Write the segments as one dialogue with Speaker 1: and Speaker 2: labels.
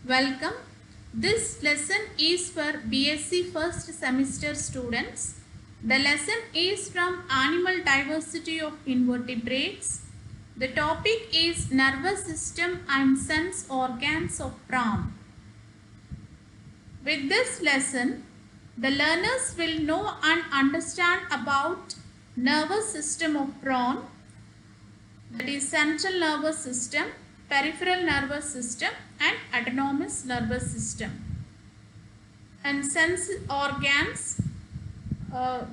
Speaker 1: Welcome. This lesson is for BSc first semester students. The lesson is from Animal Diversity of Invertebrates. The topic is Nervous System and Sense Organs of Prawn. With this lesson, the learners will know and understand about nervous system of prawn, that is central nervous system, peripheral nervous system and autonomous nervous system, and sense organs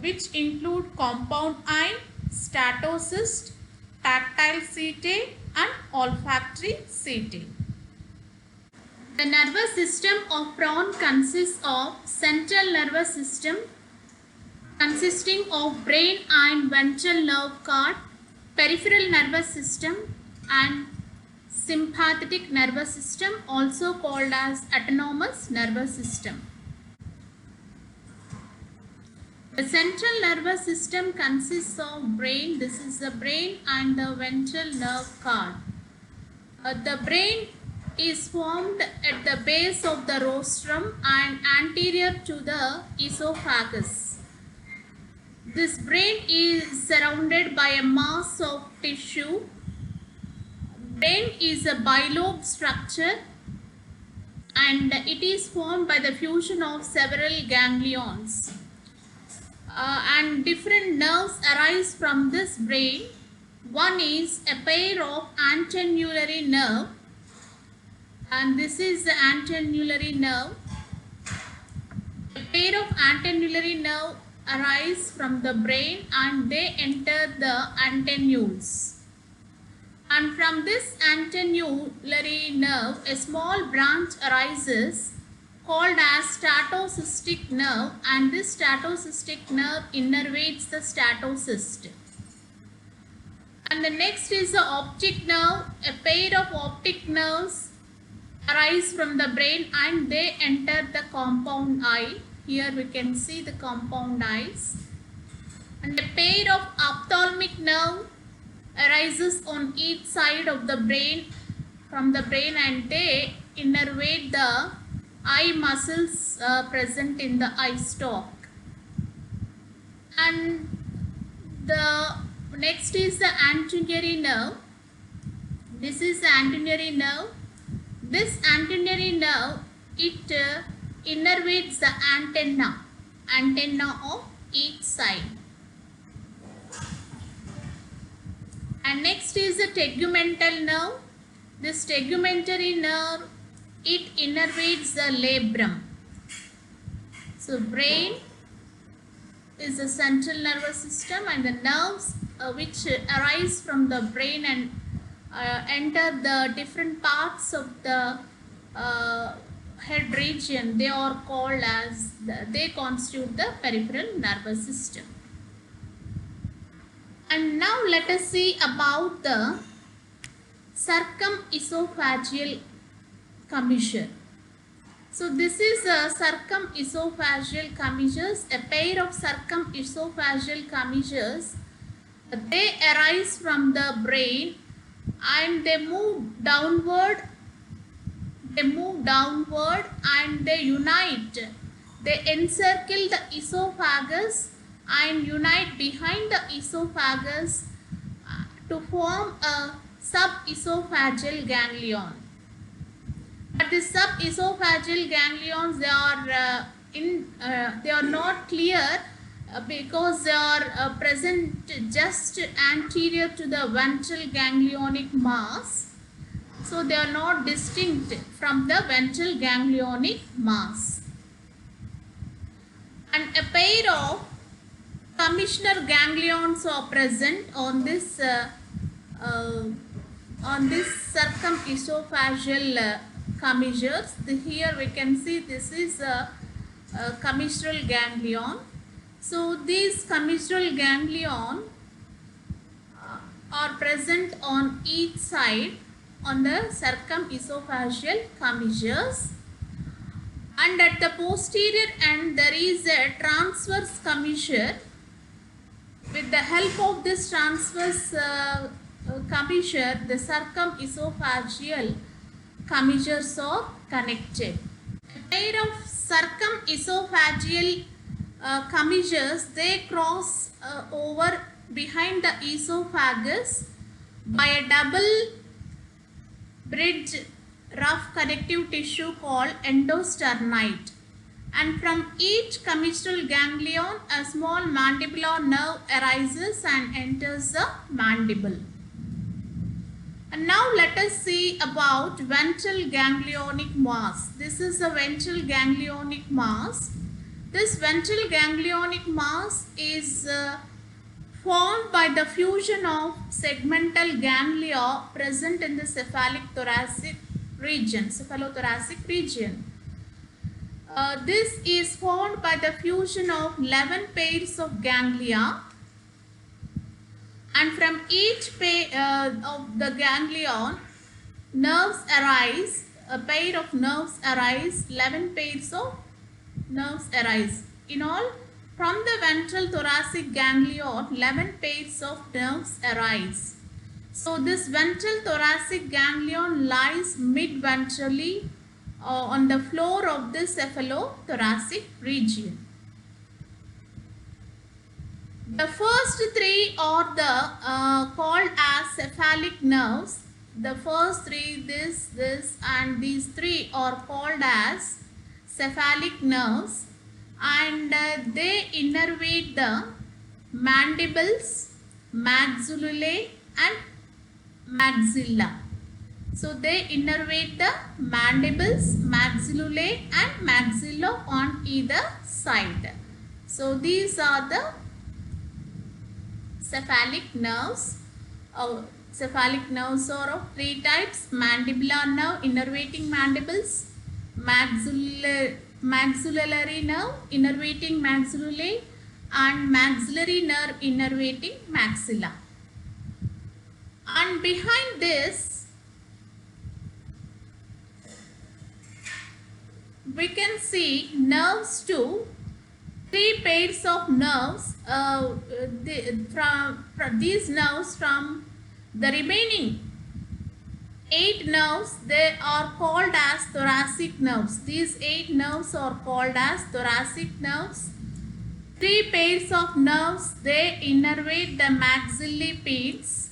Speaker 1: which include compound eye, statocyst, tactile setae and olfactory setae. The nervous system of prawn consists of central nervous system consisting of brain and ventral nerve cord, peripheral nervous system and sympathetic nervous system, also called as autonomous nervous system. The central nervous system consists of brain, this is the brain, and the ventral nerve cord. The brain is formed at the base of the rostrum and anterior to the esophagus. This brain is surrounded by a mass of tissue. Brain is a bilobe structure and it is formed by the fusion of several ganglions. And different nerves arise from this brain. One is a pair of antennulary nerve, and this is the antennulary nerve. A pair of antennulary nerve arise from the brain and they enter the antennules. And from this antennulary nerve, a small branch arises called as statocystic nerve, and this statocystic nerve innervates the statocyst. And the next is the optic nerve. A pair of optic nerves arise from the brain and they enter the compound eye. Here we can see the compound eyes. And a pair of ophthalmic nerve arises on each side of the brain from the brain and they innervate the eye muscles present in the eye stalk. And the next is the antennulary nerve. This is the antennulary nerve. This antennulary nerve, it innervates the antenna of each side. And next is the tegumental nerve. This tegumentary nerve, it innervates the labrum. So brain is the central nervous system and the nerves which arise from the brain and enter the different parts of the head region, they are called as, they constitute the peripheral nervous system. And now let us see about the circumesophageal commissure. So this is a circumesophageal commissures, a pair of circumesophageal commissures. They arise from the brain and they move downward and they unite. They encircle the esophagus and unite behind the esophagus to form a subesophageal ganglion. But the subesophageal ganglions, they are not clear because they are present just anterior to the ventral ganglionic mass. So they are not distinct from the ventral ganglionic mass. And a pair of commissural ganglions are present on this circumesophageal commissures. Here we can see this is a commissural ganglion. So these commissural ganglion are present on each side on the circumesophageal commissures, and at the posterior end there is a transverse commissure. With the help of this transverse commissure, the circumesophageal commissures are connected. A pair of circumesophageal commissures, they cross over behind the esophagus by a double bridge rough connective tissue called endosternite. And from each commissural ganglion, a small mandibular nerve arises and enters the mandible. And now let us see about ventral ganglionic mass. This is a ventral ganglionic mass. This ventral ganglionic mass is formed by the fusion of segmental ganglia present in the cephalothoracic region. This is formed by the fusion of 11 pairs of ganglia, and from each pair of the ganglion, nerves arise. A pair of nerves arise. 11 pairs of nerves arise. In all, from the ventral thoracic ganglion, 11 pairs of nerves arise. So this ventral thoracic ganglion lies mid-ventrally on the floor of the cephalothoracic region. The first three are called as cephalic nerves. The first three, this and these three are called as cephalic nerves, and they innervate the mandibles, maxillae and maxilla. So they innervate the mandibles, maxillae and maxilla on either side. So these are the cephalic nerves. Cephalic nerves are of three types: mandibular nerve innervating mandibles, maxillary nerve innervating maxillae, and maxillary nerve innervating maxilla. And behind this, we can see nerves too. Three pairs of nerves, from these nerves, from the remaining 8 nerves, they are called as thoracic nerves. These 8 nerves are called as thoracic nerves. 3 pairs of nerves, they innervate the maxillary pedes,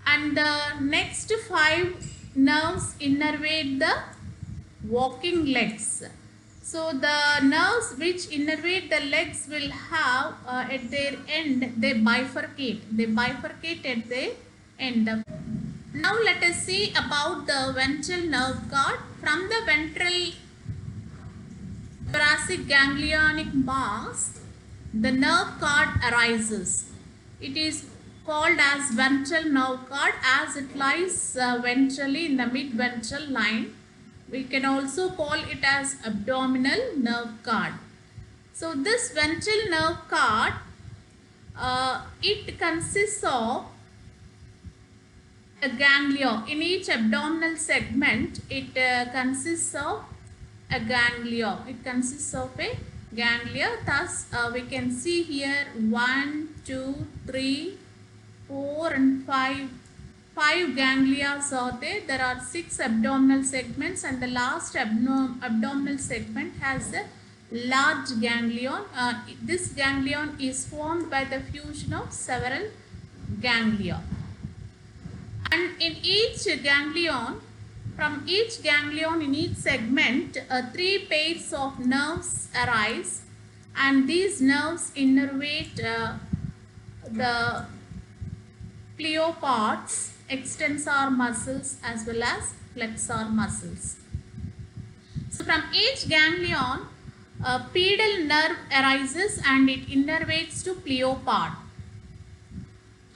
Speaker 1: and the next 5 nerves innervate the walking legs. So the nerves which innervate the legs will have at their end, they bifurcate. They bifurcate at their end. Now let us see about the ventral nerve cord. From the ventral thoracic ganglionic mass, the nerve cord arises. It is called as ventral nerve cord as it lies ventrally in the mid-ventral line. We can also call it as abdominal nerve cord. So this ventral nerve cord, it consists of a ganglia. In each abdominal segment, it consists of a ganglia. It consists of a ganglia. Thus, we can see here 1, 2, 3, 4 and 5 ganglia are there. There are 6 abdominal segments, and the last abdominal segment has a large ganglion. This ganglion is formed by the fusion of several ganglia. And in each ganglion, from each ganglion in each segment, 3 pairs of nerves arise, and these nerves innervate the pleoparts, extensor muscles as well as flexor muscles. So from each ganglion, a pedal nerve arises and it innervates to pleopart.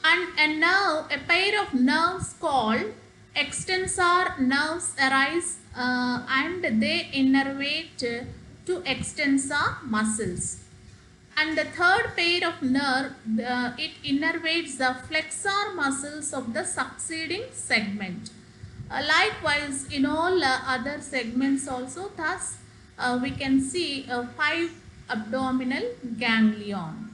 Speaker 1: And a pair of nerves called extensor nerves arise and they innervate to extensor muscles. And the third pair of nerve, it innervates the flexor muscles of the succeeding segment. Likewise, in all other segments also, thus we can see 5 abdominal ganglion.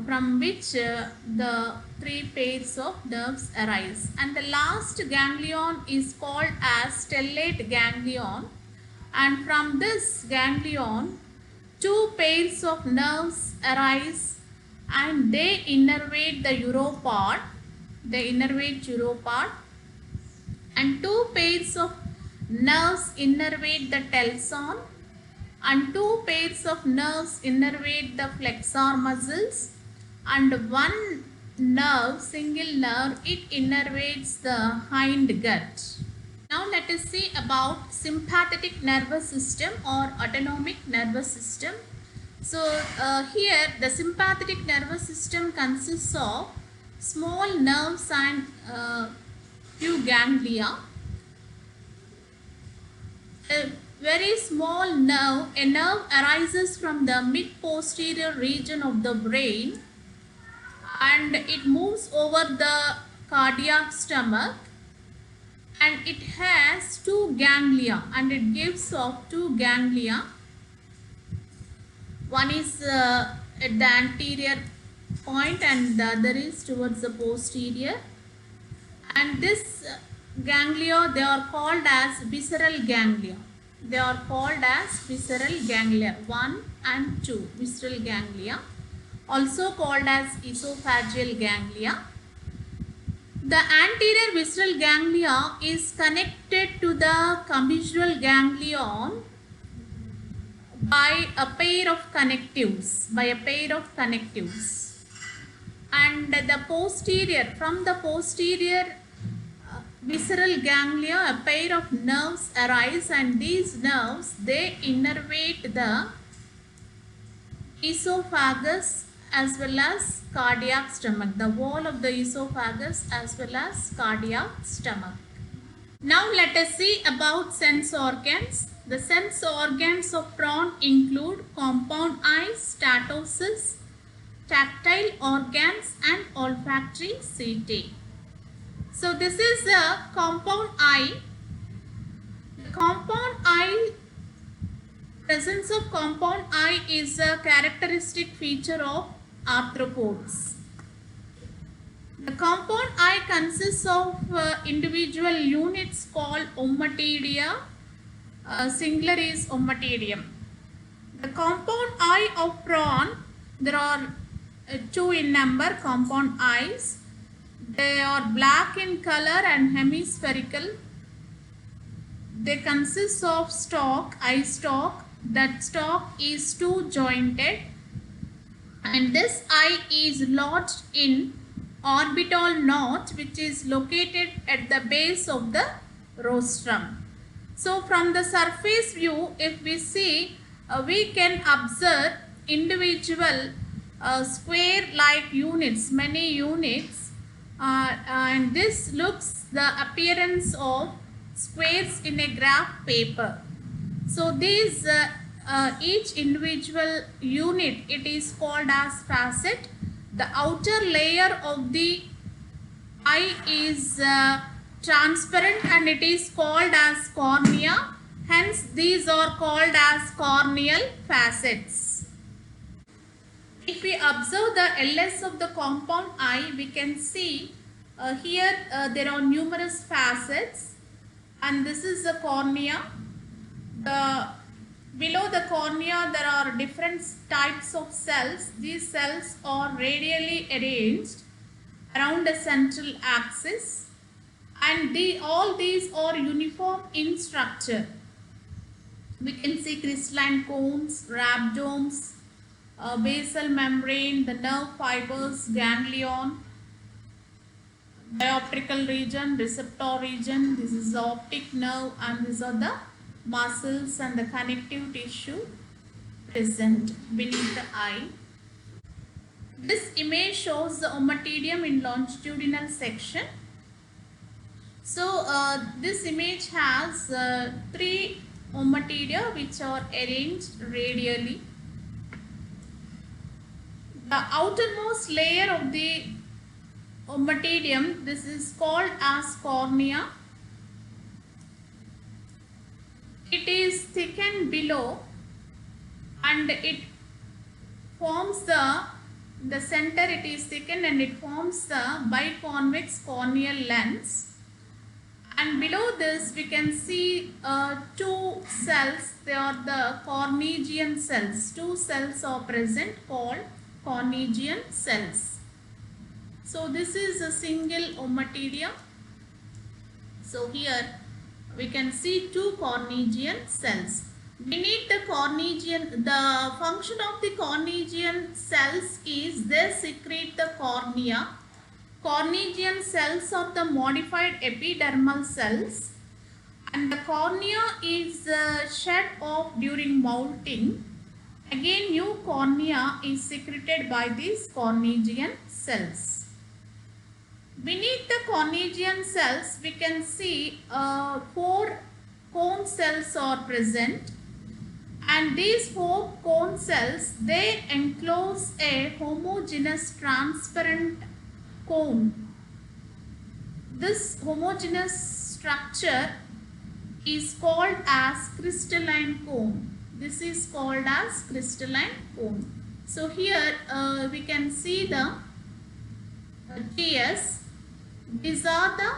Speaker 1: from which the three pairs of nerves arise. And the last ganglion is called as stellate ganglion, and from this ganglion two pairs of nerves arise and they innervate the uropod. They innervate uropod, and two pairs of nerves innervate the telson, and two pairs of nerves innervate the flexor muscles, and one nerve, single nerve, it innervates the hind gut. Now let us see about sympathetic nervous system or autonomic nervous system. So here the sympathetic nervous system consists of small nerves and few ganglia. A very small nerve, a nerve arises from the mid-posterior region of the brain and it moves over the cardiac stomach, and it has two ganglia and it gives off two ganglia. One is at the anterior point and the other is towards the posterior, and this ganglia, they are called as visceral ganglia. They are called as visceral ganglia 1 and 2, visceral ganglia, also called as esophageal ganglia. The anterior visceral ganglia is connected to the commissural ganglion by a pair of connectives, and the posterior, from the posterior visceral ganglia, a pair of nerves arise, and these nerves, they innervate the esophagus as well as cardiac stomach, the wall of the esophagus as well as cardiac stomach. Now let us see about sense organs. The sense organs of prawn include compound eyes, statosis, tactile organs and olfactory setae. So this is a compound eye. The compound eye, presence of compound eye is a characteristic feature of arthropods. The compound eye consists of individual units called ommatidia. Singular is ommatidium. The compound eye of prawn, there are two in number, compound eyes. They are black in color and hemispherical. They consist of stalk, eye stalk. That stalk is two jointed, and this eye is lodged in orbital notch which is located at the base of the rostrum. So from the surface view, if we see, we can observe individual square like units, many units, and this looks the appearance of squares in a graph paper. So these each individual unit, it is called as facet. The outer layer of the eye is transparent and it is called as cornea. Hence these are called as corneal facets. If we observe the LS of the compound eye, we can see here there are numerous facets, and this is the cornea. Below the cornea there are different types of cells. These cells are radially arranged around a central axis, and all these are uniform in structure. We can see crystalline cones, rhabdomes, basal membrane, the nerve fibers, ganglion, dioptrical region, receptor region. This is the optic nerve, and these are the muscles and the connective tissue present beneath the eye. This image shows the ommatidium in longitudinal section. So this image has three ommatidia which are arranged radially. The outermost layer of the ommatidium, this is called as cornea. It is thickened below and it forms the In the center it is thickened and it forms the biconvex corneal lens. And below this we can see two cells. They are the Cornegian cells. Two cells are present called Cornegian cells. So this is a single ommatidium. So here we can see two Cornegian cells. Beneath the Cornegian, the function of the Cornegian cells is they secrete the cornea. Cornegian cells are the modified epidermal cells, and the cornea is shed off during molting. Again, new cornea is secreted by these Cornegian cells. Beneath the Cornegian cells, we can see 4 cone cells are present, and these 4 cone cells, they enclose a homogeneous transparent cone. This homogeneous structure is called as crystalline cone. This is called as crystalline cone. So here we can see the TS. These are the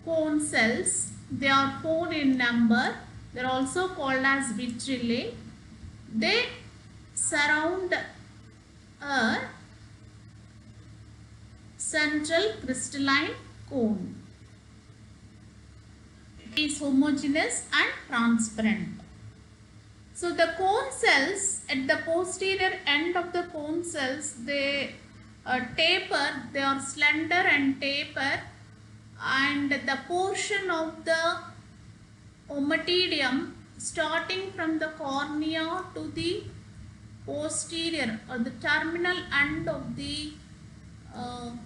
Speaker 1: cone cells. They are 4 in number. They are also called as vitrillae. They surround a central crystalline cone. It is homogeneous and transparent. So the cone cells, at the posterior end of the cone cells, they taper, they are slender and taper, and the portion of the ommatidium starting from the cornea to the posterior or the terminal end of the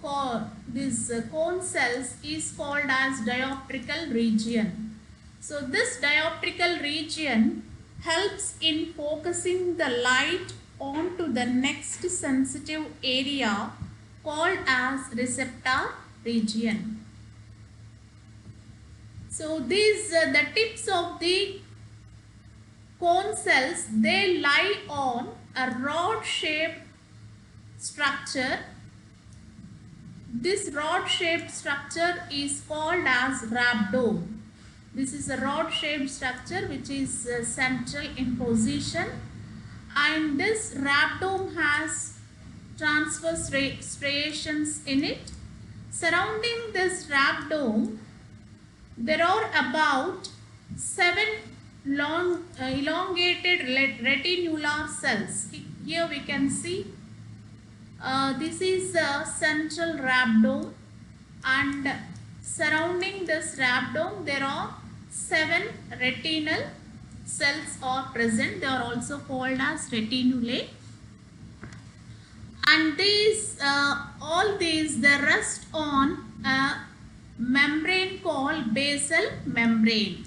Speaker 1: cone cells is called as dioptrical region. So this dioptrical region helps in focusing the light onto the next sensitive area called as receptor region. So these the tips of the cone cells, they lie on a rod shaped structure. This rod shaped structure is called as rhabdome. This is a rod shaped structure which is central in position, and this rhabdome has transverse striations in it. Surrounding this rhabdome, there are about 7 long elongated retinular cells. Here we can see this is a central rhabdome, and surrounding this rhabdome there are 7 retinal cells are present. They are also called as retinulae, and these all these they rest on a membrane called basal membrane.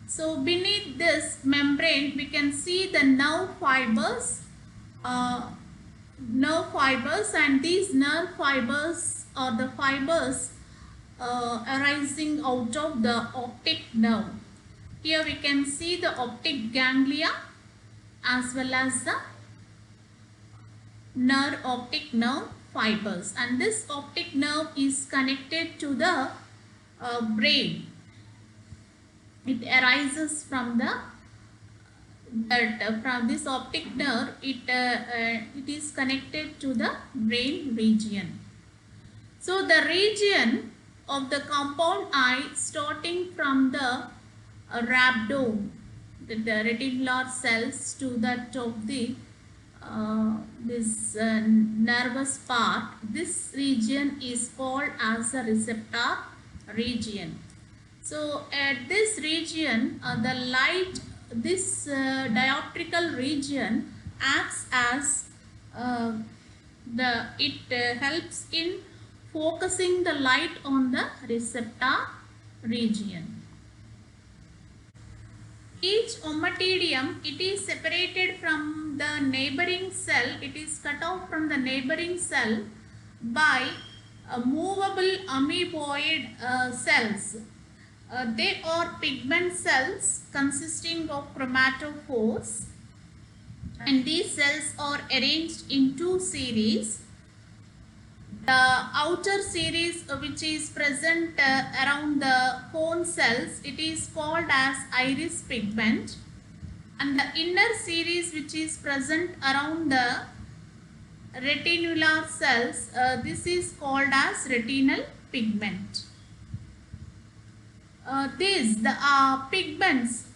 Speaker 1: So beneath this membrane we can see the nerve fibers, and these nerve fibers are the fibers arising out of the optic nerve. Here we can see the optic ganglia as well as the optic nerve fibers, and this optic nerve is connected to the brain. It arises from from this optic nerve. It is connected to the brain region. So the region of the compound eye starting from the rhabdome, the reticular cells, to that of the this nervous part, this region is called as a receptor region. So at this region, the light, this dioptrical region acts as it helps in focusing the light on the receptor region. Each ommatidium, it is separated from the neighboring cell. It is cut off from the neighboring cell by movable amoeboid cells. They are pigment cells consisting of chromatophores. and these cells are arranged in two series. The outer series which is present around the cone cells, it is called as iris pigment, and the inner series which is present around the retinular cells, this is called as retinal pigment. These pigments,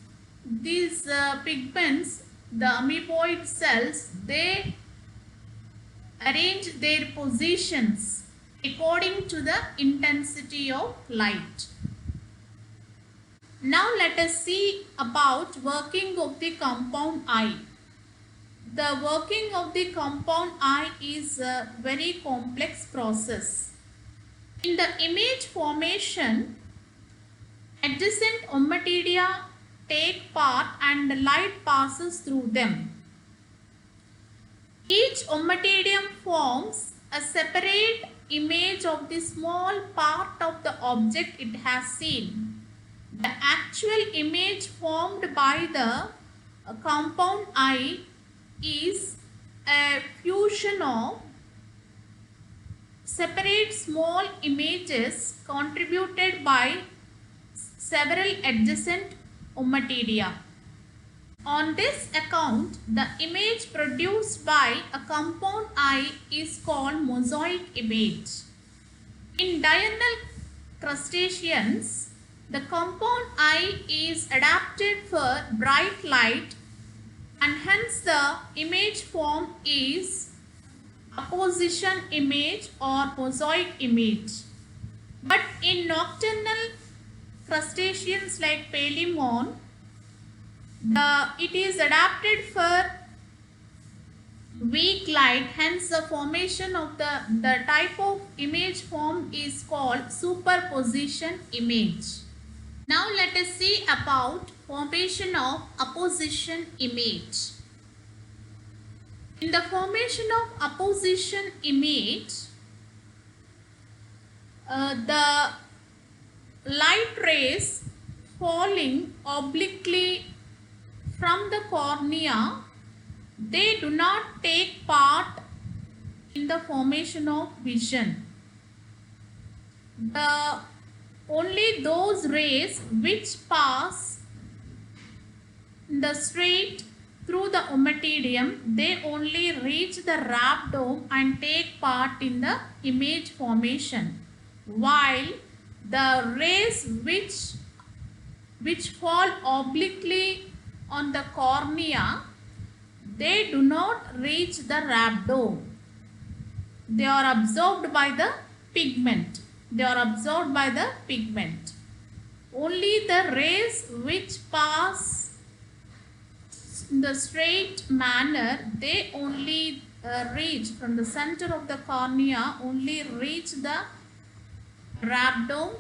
Speaker 1: the amoeboid cells, they arrange their positions according to the intensity of light. Now let us see about working of the compound eye. The working of the compound eye is a very complex process. In the image formation, adjacent ommatidia take part and the light passes through them. Each ommatidium forms a separate image of the small part of the object it has seen. The actual image formed by the compound eye is a fusion of separate small images contributed by several adjacent ommatidia. On this account, the image produced by a compound eye is called mosaic image. In diurnal crustaceans, the compound eye is adapted for bright light, and hence the image form is apposition image or mosaic image. But in nocturnal crustaceans like Palaemon, it is adapted for weak light, hence the formation of the type of image form is called superposition image. Now let us see about formation of apposition image. In the formation of apposition image, the light rays falling obliquely from the cornea, they do not take part in the formation of vision. Only those rays which pass the straight through the ommatidium, they only reach the rhabdome and take part in the image formation, while the rays which fall obliquely on the cornea, they do not reach the rhabdome. They are absorbed by the pigment. Only the rays which pass in the straight manner, they only reach from the center of the cornea, only reach the rhabdome,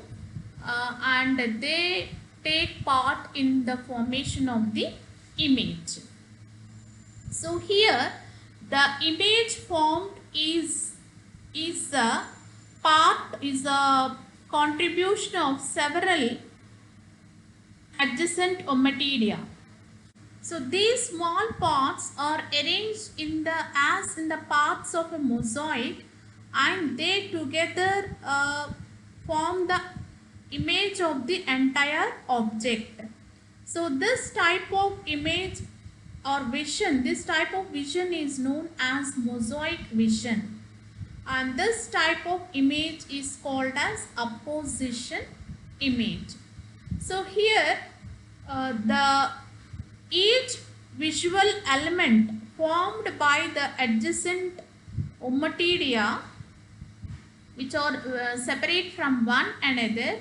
Speaker 1: and they take part in the formation of the image. So here the image formed is a contribution of several adjacent ommatidia. So these small parts are arranged as in the parts of a mosaic, and they together form the image of the entire object. So this type of image or vision, this type of vision is known as mosaic vision, and this type of image is called as apposition image. So here each visual element formed by the adjacent ommatidia, which are separate from one another,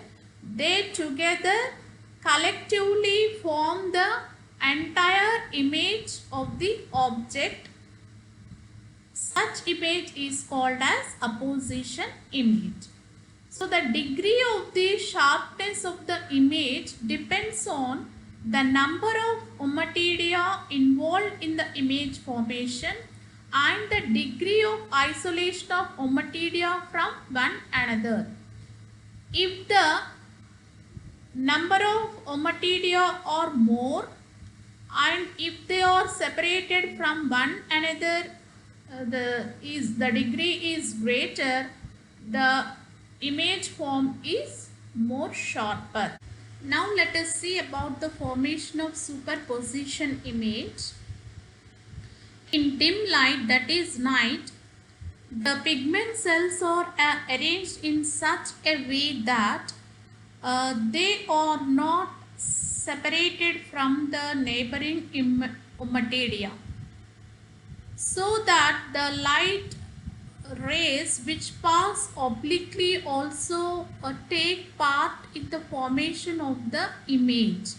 Speaker 1: they together collectively form the entire image of the object. Such image is called as apposition image. So the degree of the sharpness of the image depends on the number of ommatidia involved in the image formation and the degree of isolation of ommatidia from one another. If the number of ommatidia are more, and if they are separated from one another, the degree is greater, the image form is more sharper. Now let us see about the formation of superposition image. In dim light, that is night, the pigment cells are arranged in such a way that they are not separated from the neighboring materia, so that the light rays which pass obliquely also take part in the formation of the image.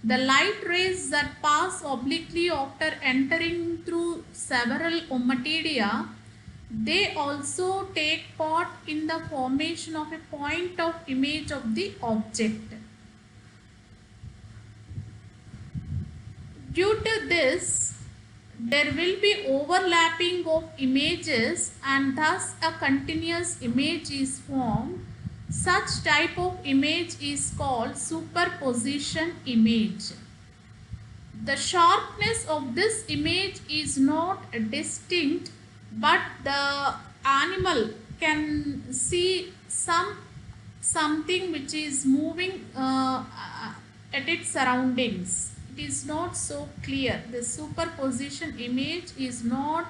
Speaker 1: The light rays that pass obliquely after entering through several materia, they also take part in the formation of a point of image of the object. Due to this, there will be overlapping of images and thus a continuous image is formed. Such type of image is called superposition image. The sharpness of this image is not distinct, but the animal can see something which is moving at its surroundings. It is not so clear. The superposition image is not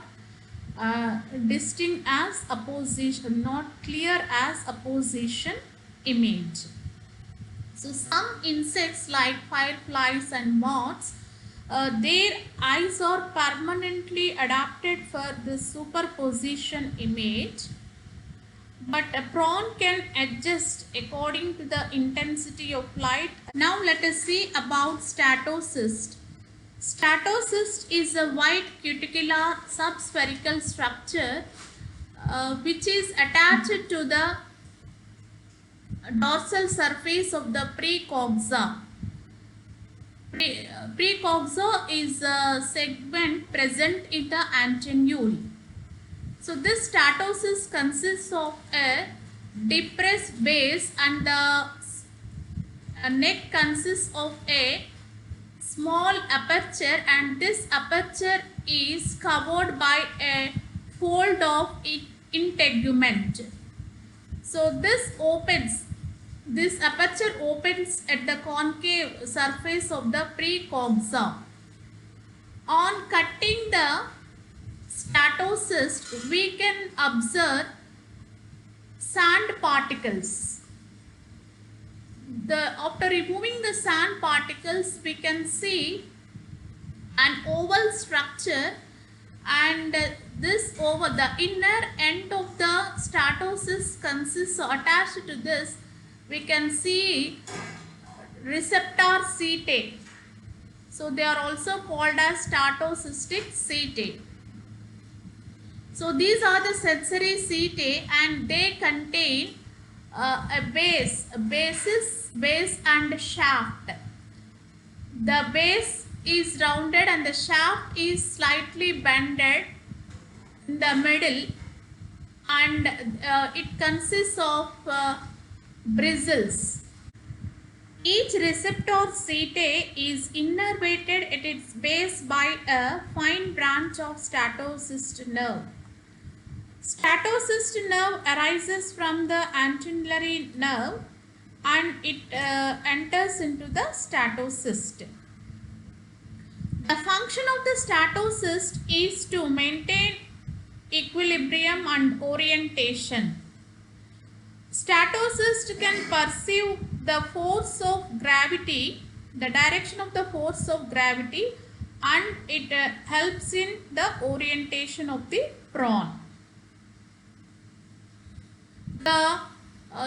Speaker 1: distinct as opposition, not clear as opposition image. So some insects like fireflies and moths, their eyes are permanently adapted for the superposition image, but a prawn can adjust according to the intensity of light. Now let us see about statocyst. Statocyst is a white cuticular subspherical structure which is attached to the dorsal surface of the precoxa. Precoxa is a segment present in the antennule. So this statocyst consists of a depressed base, and the neck consists of a small aperture, and this aperture is covered by a fold of integument. So this aperture opens at the concave surface of the precoxa. On cutting the statocyst, we can observe sand particles. After removing the sand particles, we can see an oval structure, and the inner end of the statocyst consists attached to this. We can see receptor setae. So they are also called as statocystic setae. So these are the sensory setae, and they contain a base and shaft. The base is rounded and the shaft is slightly bended in the middle, and it consists of bristles. Each receptor setae is innervated at its base by a fine branch of statocyst nerve. Statocyst nerve arises from the antennulary nerve, and it enters into the statocyst. The function of the statocyst is to maintain equilibrium and orientation. Statocyst can perceive the force of gravity, the direction of the force of gravity, and it helps in the orientation of the prawn. The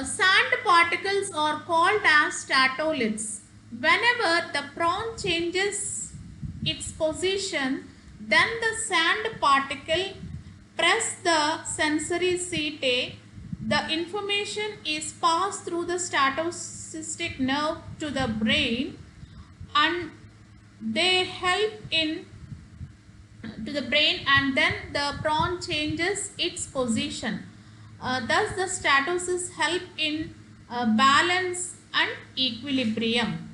Speaker 1: sand particles are called as statoliths. Whenever the prawn changes its position, then the sand particle press the sensory setae. The information is passed through the statocystic nerve to the brain, and they help in to the brain, and then the prawn changes its position. Thus the statocysts help in balance and equilibrium.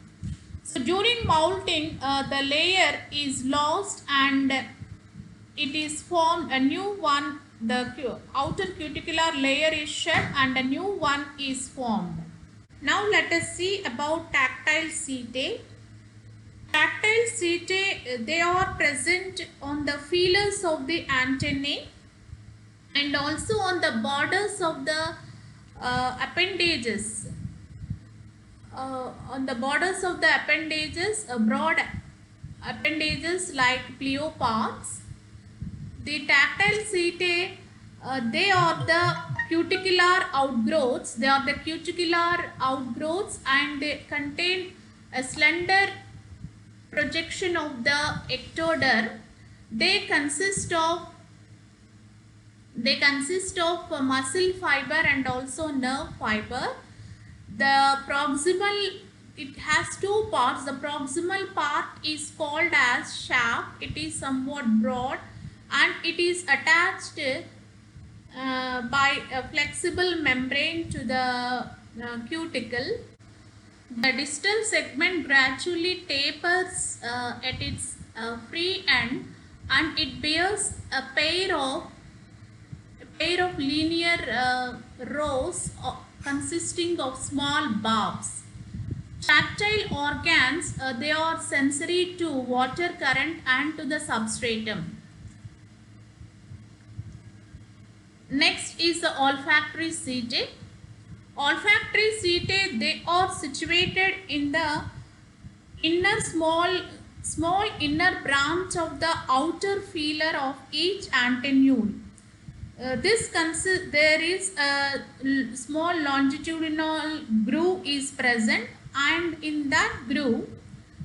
Speaker 1: So during molting, the layer is lost and it is formed a new one. The outer cuticular layer is shed and a new one is formed. Now let us see about tactile setae. Tactile setae, they are present on the feelers of the antennae and also on the borders of the appendages. On the borders of the appendages, broad appendages like pleoparts. The tactile setae, they are the cuticular outgrowths. They are the cuticular outgrowths and they contain a slender projection of the ectoderm. They consist of muscle fiber and also nerve fiber. The proximal, it has two parts. The proximal part is called as shaft. It is somewhat broad and it is attached by a flexible membrane to the cuticle. The distal segment gradually tapers at its free end and it bears a pair of linear rows consisting of small barbs. Tactile organs, they are sensory to water current and to the substratum. Next is the olfactory setae. Olfactory setae, they are situated in the inner small inner branch of the outer feeler of each antennule. There is a small longitudinal groove is present and in that groove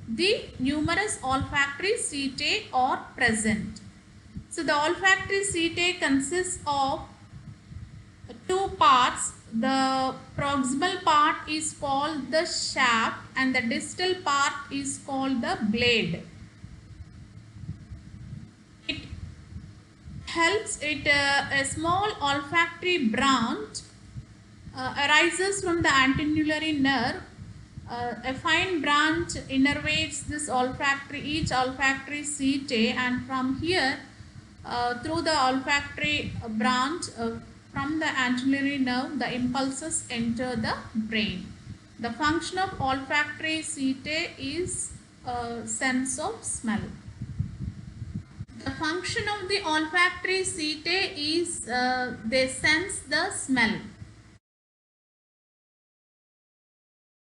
Speaker 1: the numerous olfactory setae are present. So the olfactory setae consists of two parts. The proximal part is called the shaft and the distal part is called the blade. It helps a small olfactory branch arises from the antennulary nerve. A fine branch innervates this each olfactory setae and from here through the olfactory branch from the antennulary nerve, the impulses enter the brain. The function of olfactory setae is sense of smell. The function of the olfactory setae is they sense the smell.